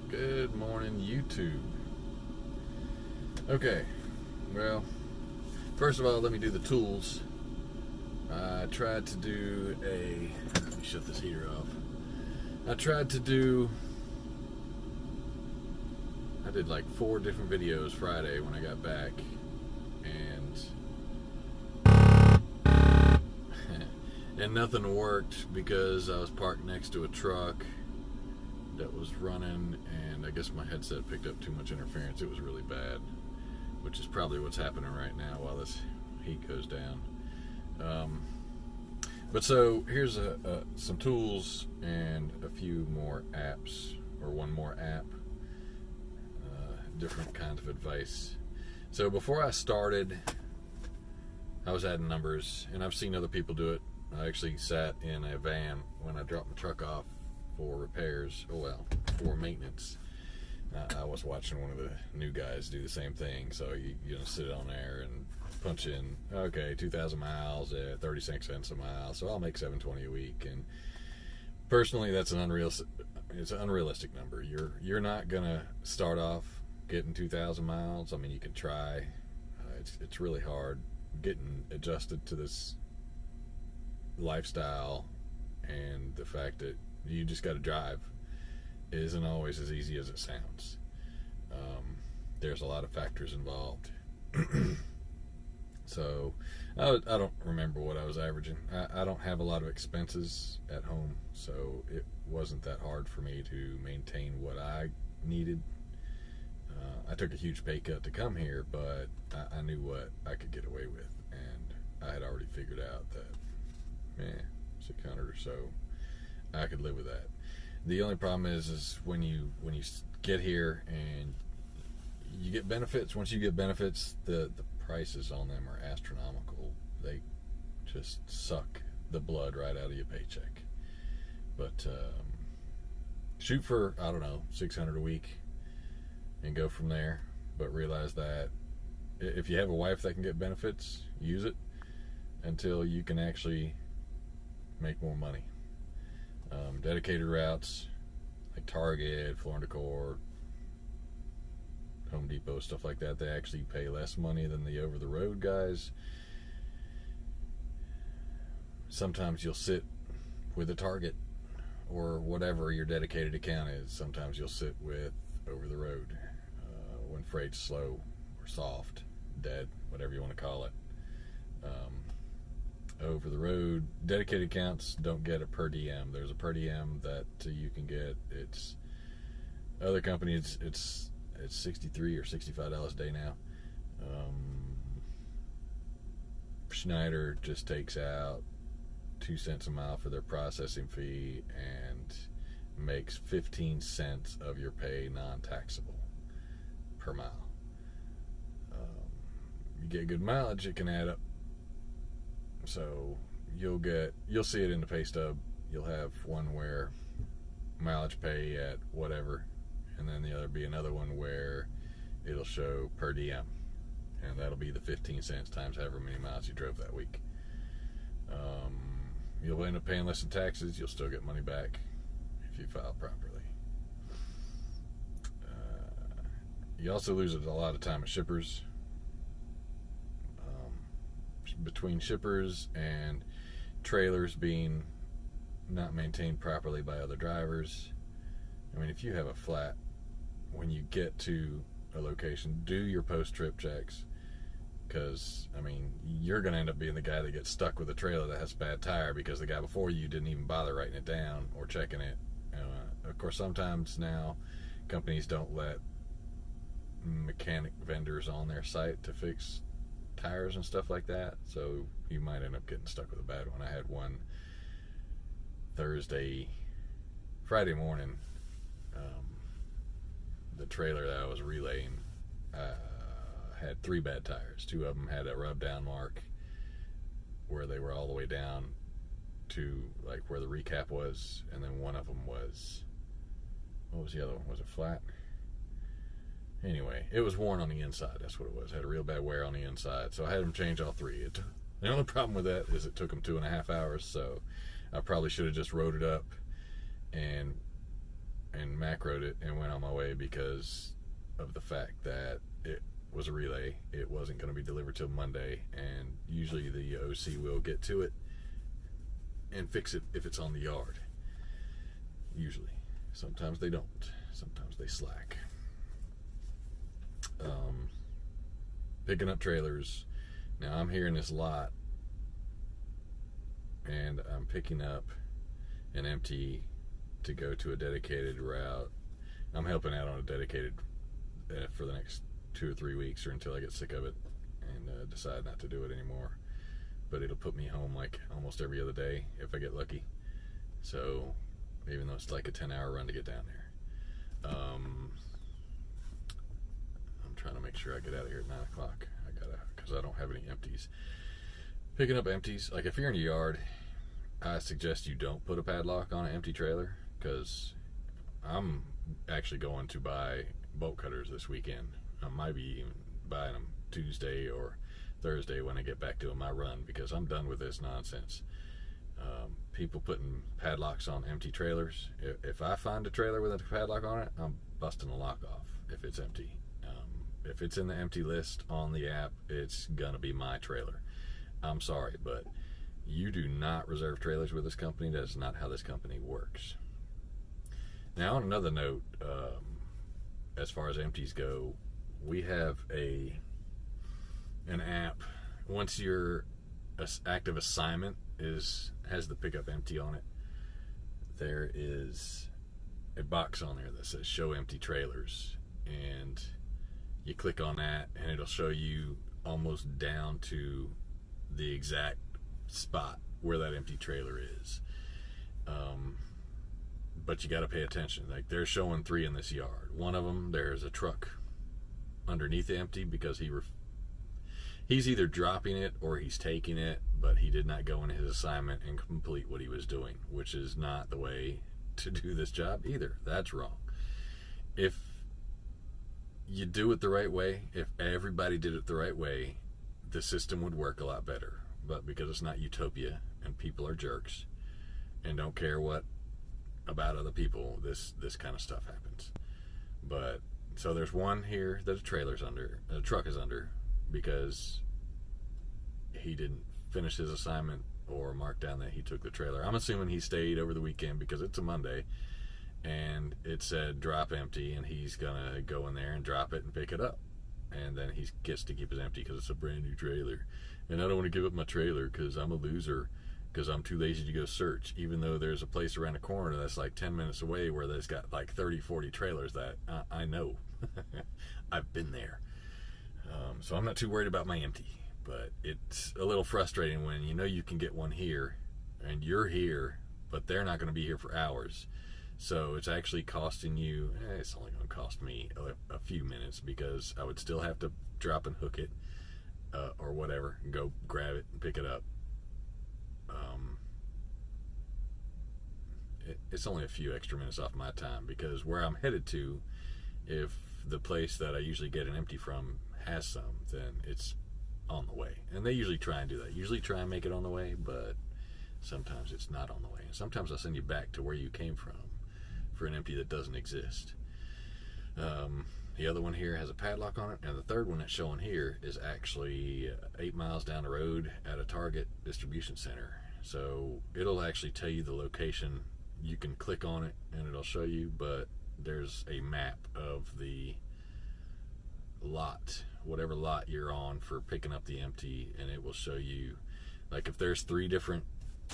Good morning, YouTube. Okay, well, first of all, let me do the tools. I tried to do let me shut this heater off. I did like 4 different videos Friday when I got back, and nothing worked because I was parked next to a truck that was running, and I guess my headset picked up too much interference. It was really bad, which is probably what's happening right now while this heat goes down. But so here's some tools and a few more apps, or one more app, different kinds of advice. So before I started, I was adding numbers, and I've seen other people do it. I actually sat in a van when I dropped my truck off for repairs, for maintenance. I was watching one of the new guys do the same thing. So you sit on there and punch in, okay, 2,000 miles at 36 cents a mile, so I'll make $720 a week. And personally, that's an unrealistic number. You're not gonna start off getting 2,000 miles. I mean, you can try. It's really hard getting adjusted to this lifestyle, and the fact that you just got to drive isn't always as easy as it sounds. There's a lot of factors involved. So I don't remember what I was averaging. I don't have a lot of expenses at home, so it wasn't that hard for me to maintain what I needed. I took a huge pay cut to come here, but I knew what I could get away with, and I had already figured out that 600 or so, I could live with that. The only problem is when you get here and you get benefits. Once you get benefits, the prices on them are astronomical. They just suck the blood right out of your paycheck. But shoot for, I don't know, 600 a week and go from there. But realize that if you have a wife that can get benefits, use it until you can actually make more money. Dedicated routes like Target, Floor & Decor, Home Depot, stuff like that, they actually pay less money than the over-the-road guys. Sometimes you'll sit with a Target or whatever your dedicated account is. Sometimes you'll sit with over-the-road when freight's slow or soft, dead, whatever you want to call it. Over the road dedicated accounts don't get a per diem. There's a per diem that you can get. It's other companies, it's $63 or $65 a day now. Schneider just takes out 2 cents a mile for their processing fee and makes 15 cents of your pay non-taxable per mile. You get good mileage, it can add up. So you'll see it in the pay stub. You'll have one where mileage pay at whatever, and then the other be another one where it'll show per diem, and that'll be the 15 cents times however many miles you drove that week. You'll end up paying less in taxes. You'll still get money back if you file properly. You also lose a lot of time at shippers. Between shippers and trailers being not maintained properly by other drivers. I mean, if you have a flat, when you get to a location, do your post-trip checks, because, I mean, you're going to end up being the guy that gets stuck with a trailer that has a bad tire because the guy before you didn't even bother writing it down or checking it. Of course, sometimes now companies don't let mechanic vendors on their site to fix tires and stuff like that, so you might end up getting stuck with a bad one. I had one Friday morning. The trailer that I was relaying had 3 bad tires. 2 of them had a rub down mark where they were all the way down to like where the recap was, and then one of them was, what was the other one? Was it flat? Anyway, it was worn on the inside. That's what it was. It had a real bad wear on the inside. So I had them change all 3. The only problem with that is it took them 2.5 hours. So I probably should have just wrote it up and and macroed it and went on my way because of the fact that it was a relay. It wasn't going to be delivered till Monday, and usually the OC will get to it and fix it if it's on the yard. Usually. Sometimes they don't. Sometimes they slack. Picking up trailers. Now I'm here in this lot, and I'm picking up an empty to go to a dedicated route. I'm helping out on a dedicated for the next 2 or 3 weeks, or until I get sick of it and decide not to do it anymore. But it'll put me home like almost every other day if I get lucky. So even though it's like a 10-hour run to get down there, I'm trying to make sure I get out of here at 9 o'clock. Because I don't have any empties. Picking up empties, like if you're in your yard, I suggest you don't put a padlock on an empty trailer, because I'm actually going to buy bolt cutters this weekend. I might be even buying them Tuesday or Thursday when I get back doing my run, because I'm done with this nonsense. People putting padlocks on empty trailers. If I find a trailer with a padlock on it, I'm busting the lock off if it's empty. If it's in the empty list on the app, it's gonna be my trailer. I'm sorry, but you do not reserve trailers with this company. That is not how this company works. Now, on another note, as far as empties go, we have an app. Once your active assignment has the pickup empty on it, there is a box on there that says show empty trailers, and you click on that and it'll show you almost down to the exact spot where that empty trailer is. But you got to pay attention. Like, they're showing 3 in this yard. One of them, there's a truck underneath the empty because he's either dropping it or he's taking it, but he did not go in his assignment and complete what he was doing, which is not the way to do this job either. That's wrong. If you do it the right way, if everybody did it the right way, the system would work a lot better. But because it's not utopia and people are jerks and don't care what about other people, this kind of stuff happens. But so there's one here that a truck is under, because he didn't finish his assignment or mark down that he took the trailer. I'm assuming he stayed over the weekend because it's a Monday and it said drop empty, and he's gonna go in there and drop it and pick it up, and then he gets to keep it empty because it's a brand new trailer. And I don't want to give up my trailer because I'm a loser, because I'm too lazy to go search, even though there's a place around the corner that's like 10 minutes away where there's got like 30-40 trailers that I know. I've been there. So I'm not too worried about my empty, but it's a little frustrating when you know you can get one here and you're here, but they're not going to be here for hours. So it's actually costing you, it's only going to cost me a few minutes, because I would still have to drop and hook it or whatever, and go grab it and pick it up. It's only a few extra minutes off my time, because where I'm headed to, if the place that I usually get an empty from has some, then it's on the way. And they usually try and do that. Usually try and make it on the way, but sometimes it's not on the way. And sometimes I'll send you back to where you came from for an empty that doesn't exist. The other one here has a padlock on it, and the third one that's showing here is actually 8 miles down the road at a Target distribution center. So it'll actually tell you the location. You can click on it and it'll show you, but there's a map of the lot, whatever lot you're on for picking up the empty, and it will show you, like, if there's 3 different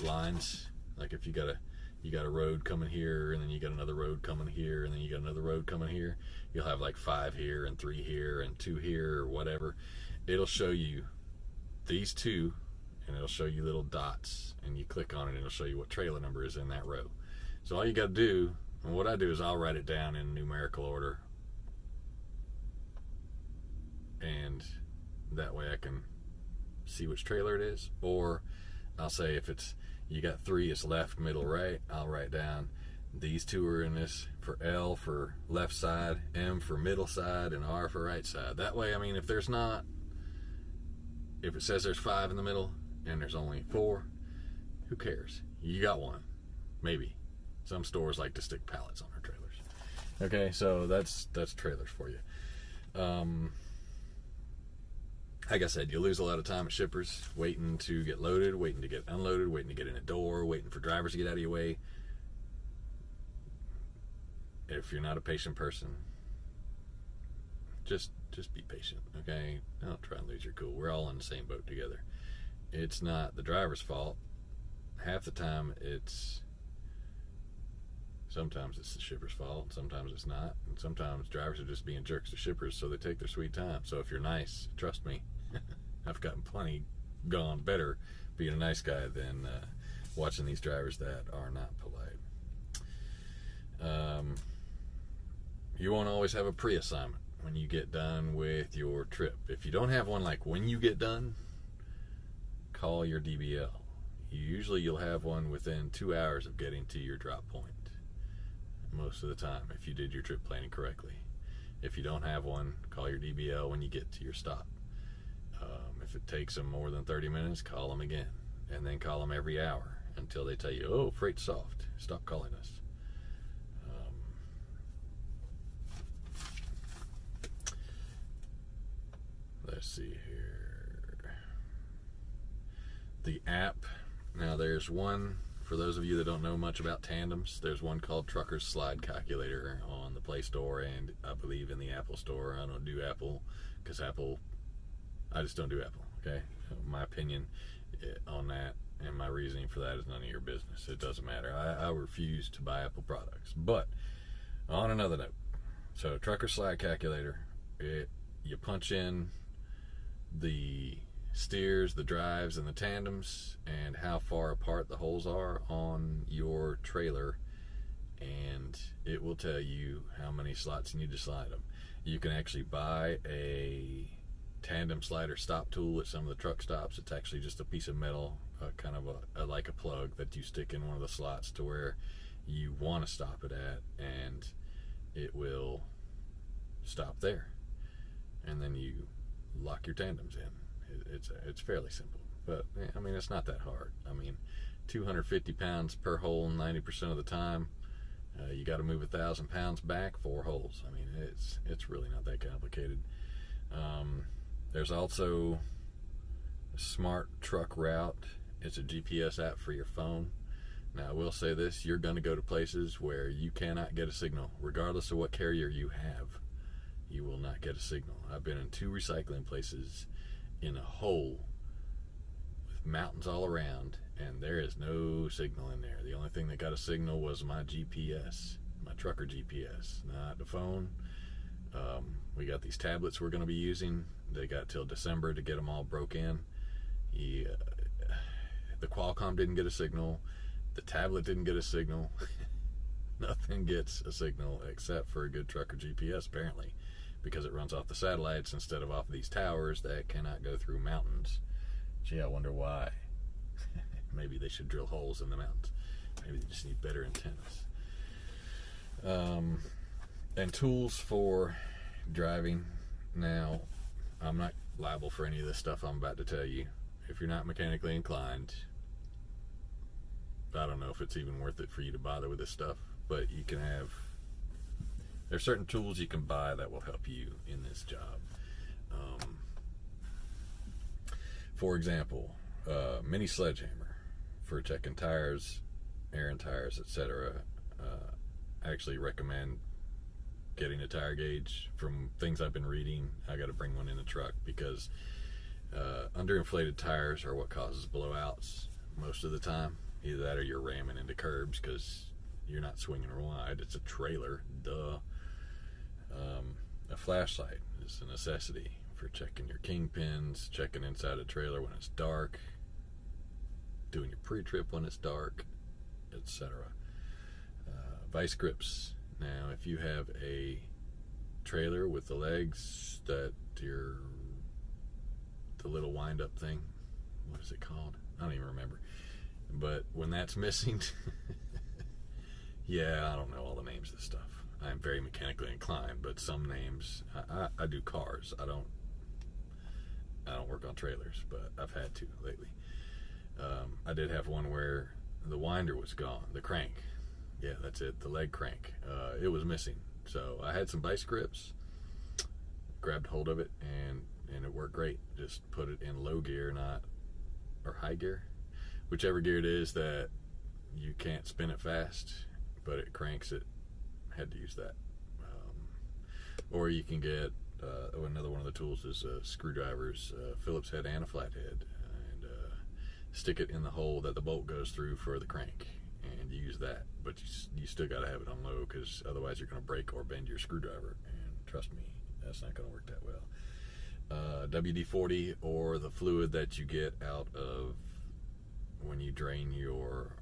lines, like if you got a road coming here, and then you got another road coming here, and then you got another road coming here, you'll have like 5 here and 3 here and 2 here or whatever. It'll show you these 2, and it'll show you little dots, and you click on it and it'll show you what trailer number is in that row. So all you got to do, and what I do is I'll write it down in numerical order, and that way I can see which trailer it is. Or I'll say, if it's, you got 3, it's left, middle, right, I'll write down these 2 are in this for L for left side, M for middle side, and R for right side. That way, I mean, if it says there's 5 in the middle and there's only 4, who cares? You got one, maybe. Some stores like to stick pallets on their trailers. Okay, so that's trailers for you. Like I said, you lose a lot of time at shippers waiting to get loaded, waiting to get unloaded, waiting to get in a door, waiting for drivers to get out of your way. If you're not a patient person, just be patient, okay? Don't try and lose your cool. We're all in the same boat together. It's not the driver's fault. Half the time sometimes it's the shipper's fault, sometimes it's not, and sometimes drivers are just being jerks to shippers, so they take their sweet time. So if you're nice, trust me, I've gotten plenty gone better being a nice guy than watching these drivers that are not polite. You won't always have a pre-assignment when you get done with your trip. If you don't have one like when you get done, call your DBL. Usually you'll have one within 2 hours of getting to your drop point. Most of the time, if you did your trip planning correctly. If you don't have one, call your DBL when you get to your stop. If it takes them more than 30 minutes, call them again. And then call them every hour until they tell you, oh, freight's soft. Stop calling us. Let's see here. The app. Now there's one, for those of you that don't know much about tandems, there's one called Trucker's Slide Calculator on the Play Store and I believe in the Apple Store. I don't do Apple because I just don't do Apple, okay? My opinion on that and my reasoning for that is none of your business. It doesn't matter. I refuse to buy Apple products. But on another note, so Trucker's Slide Calculator, you punch in the steers, the drives, and the tandems, and how far apart the holes are on your trailer, and it will tell you how many slots you need to slide them. You can actually buy a tandem slider stop tool at some of the truck stops. It's actually just a piece of metal, kind of like a plug that you stick in one of the slots to where you want to stop it at, and it will stop there, and then you lock your tandems in. It's fairly simple, but I mean it's not that hard. I mean, 250 pounds per hole 90% of the time. You got to move 1,000 pounds back, 4 holes. I mean it's really not that complicated. There's also a Smart Truck Route. It's a GPS app for your phone. Now I will say this: you're going to go to places where you cannot get a signal, regardless of what carrier you have. You will not get a signal. I've been in 2 recycling places in a hole with mountains all around, and there is no signal in there. The only thing that got a signal was my GPS, my trucker GPS, not the phone. We got these tablets we're going to be using. They got till December to get them all broke in. The Qualcomm didn't get a signal. The tablet didn't get a signal. Nothing gets a signal except for a good trucker GPS, apparently, because it runs off the satellites instead of off of these towers that cannot go through mountains. Gee, I wonder why. Maybe they should drill holes in the mountains. Maybe they just need better antennas. And tools for driving. Now, I'm not liable for any of this stuff I'm about to tell you. If you're not mechanically inclined, I don't know if it's even worth it for you to bother with this stuff, but you can have, there's certain tools you can buy that will help you in this job. For example, mini sledgehammer for checking tires, air and tires, etc. I actually recommend getting a tire gauge. From things I've been reading, I got to bring one in the truck because underinflated tires are what causes blowouts most of the time. Either that or you're ramming into curbs because you're not swinging wide. It's a trailer, duh. A flashlight is a necessity for checking your kingpins, checking inside a trailer when it's dark, doing your pre-trip when it's dark, etc. Vice grips. Now, if you have a trailer with the legs that the little wind-up thing, what is it called? I don't even remember. But when that's missing, yeah, I don't know all the names of this stuff. I'm very mechanically inclined, but some names, I do cars. I don't work on trailers, but I've had to lately. I did have one where the winder was gone, the crank. Yeah, that's it, the leg crank. It was missing. So I had some vice grips, grabbed hold of it, and it worked great. Just put it in low gear, or high gear, whichever gear it is that you can't spin it fast, but it cranks it. Had to use that. Or you can get another one of the tools is screwdrivers, Phillips head and a flathead, and stick it in the hole that the bolt goes through for the crank, and use that. But you still got to have it on low, because otherwise you're going to break or bend your screwdriver, and trust me, that's not going to work that well. WD-40, or the fluid that you get out of when you drain your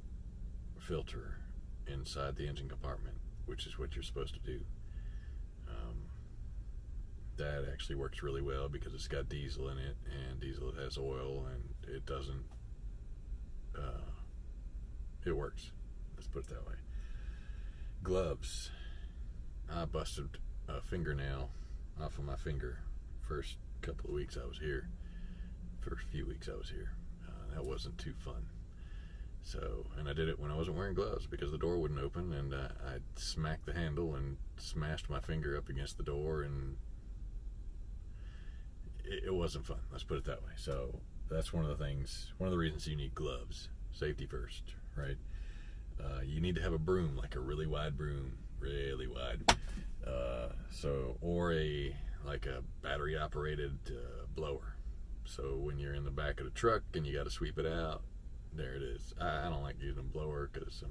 filter inside the engine compartment, which is what you're supposed to do. That actually works really well because it's got diesel in it, and diesel has oil, and it doesn't, it works. Let's put it that way. Gloves. I busted a fingernail off of my finger first couple of weeks I was here. First few weeks I was here. That wasn't too fun. So, and I did it when I wasn't wearing gloves because the door wouldn't open, and I smacked the handle and smashed my finger up against the door, and it wasn't fun. Let's put it that way. So that's one of the reasons you need gloves. Safety first, right? You need to have a broom, like a really wide broom, really wide. Or a battery operated blower. So when you're in the back of the truck and you got to sweep it out, there it is. I don't like using a blower because,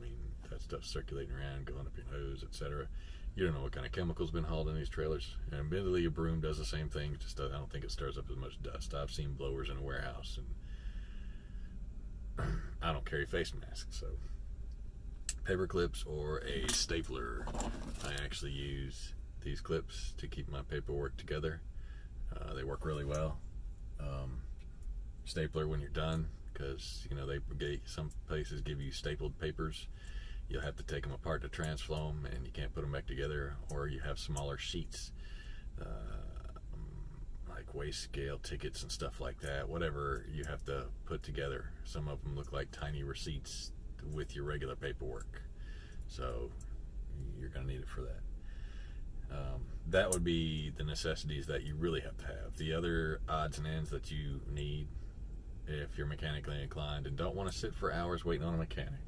that stuff's circulating around, going up your nose, etc. You don't know what kind of chemical's been hauled in these trailers. And admittedly, a broom does the same thing. Just I don't think it stirs up as much dust. I've seen blowers in a warehouse, and I don't carry face masks. So paper clips or a stapler. I actually use these clips to keep my paperwork together. They work really well. Stapler when you're done, because some places give you stapled papers. You'll have to take them apart to transflow them, and you can't put them back together. Or you have smaller sheets, like weigh scale tickets and stuff like that. Whatever you have to put together. Some of them look like tiny receipts with your regular paperwork. So you're going to need it for that. That would be the necessities that you really have to have. The other odds and ends that you need if you're mechanically inclined and don't want to sit for hours waiting on a mechanic.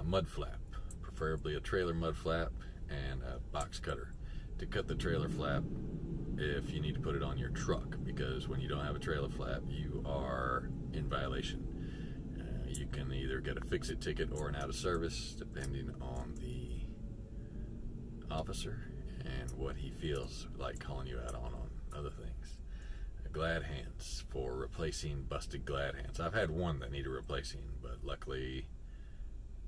Mud flap, preferably a trailer mud flap, and a box cutter to cut the trailer flap if you need to put it on your truck, because when you don't have a trailer flap, you are in violation. You can either get a fix-it ticket or an out of service, depending on the officer and what he feels like calling you out on other things. Glad hands for replacing busted glad hands. I've had one that needed replacing, but luckily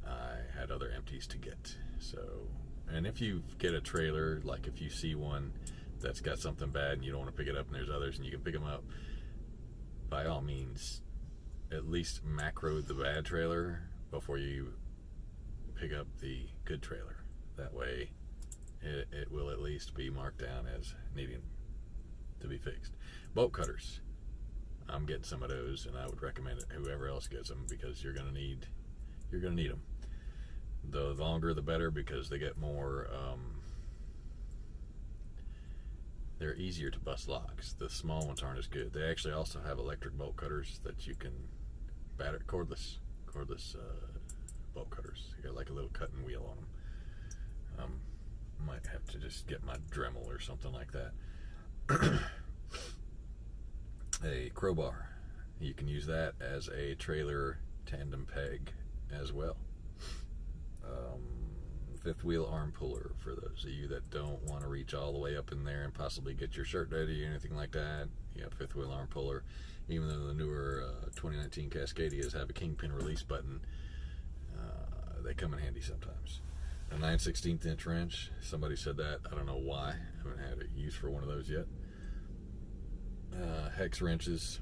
I had other empties to get. So, and if you get a trailer, like if you see one that's got something bad and you don't want to pick it up, and there's others and you can pick them up, by all means, at least macro the bad trailer before you pick up the good trailer. That way it will at least be marked down as needing to be fixed. Bolt cutters. I'm getting some of those, and I would recommend it. Whoever else gets them, because you're gonna need them. The longer the better, because they get more. They're easier to bust locks. The small ones aren't as good. They actually also have electric bolt cutters that you can batter, cordless bolt cutters. You got like a little cutting wheel on them. Might have to just get my Dremel or something like that. A crowbar. You can use that as a trailer tandem peg as well. Fifth wheel arm puller for those of you that don't want to reach all the way up in there and possibly get your shirt dirty or anything like that. Yeah, fifth wheel arm puller. Even though the newer 2019 Cascadias have a kingpin release button, they come in handy sometimes. A 9/16 inch wrench. Somebody said that. I don't know why. I haven't had a use for one of those yet. Hex wrenches.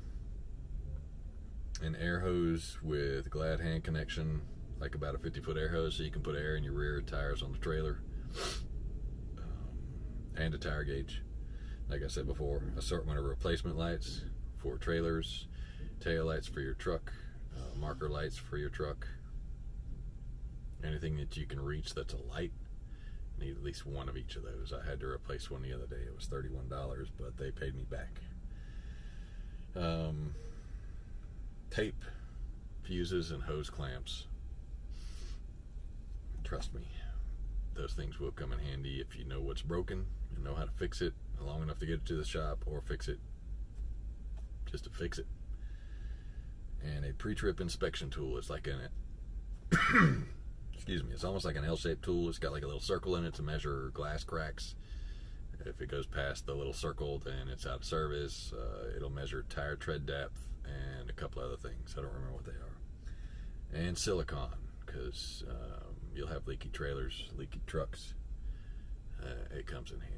An air hose with glad hand connection, like about a 50-foot air hose, so you can put air in your rear tires on the trailer. And a tire gauge. Like I said before, assortment of replacement lights for trailers, tail lights for your truck, marker lights for your truck. Anything that you can reach that's a light, Need at least one of each of those. I had to replace one the other day. It was $31, but they paid me back. Tape, fuses, and hose clamps. Trust me, those things will come in handy if you know what's broken and know how to fix it long enough to get it to the shop, or fix it just to fix it. And a pre-trip inspection tool is like excuse me, it's almost like an L-shaped tool. It's got like a little circle in it to measure glass cracks. If it goes past the little circle, then it's out of service. It'll measure tire tread depth and a couple other things. I don't remember what they are. And silicone, because you'll have leaky trailers, leaky trucks. It comes in handy.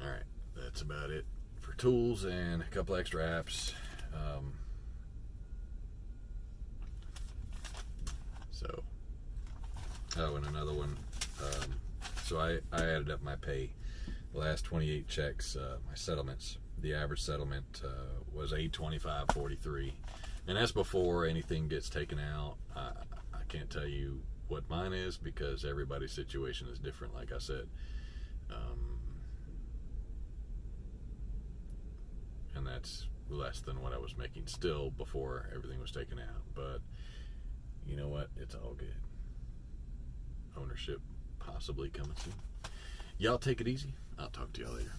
All right, that's about it for tools and a couple extra apps. And another one. So I added up my pay. The last 28 checks, my settlements. The average settlement was $825.43, and that's before anything gets taken out. I can't tell you what mine is because everybody's situation is different. Like I said, and that's less than what I was making still before everything was taken out. But you know what? It's all good. Ownership possibly coming soon. Y'all take it easy. I'll talk to y'all later.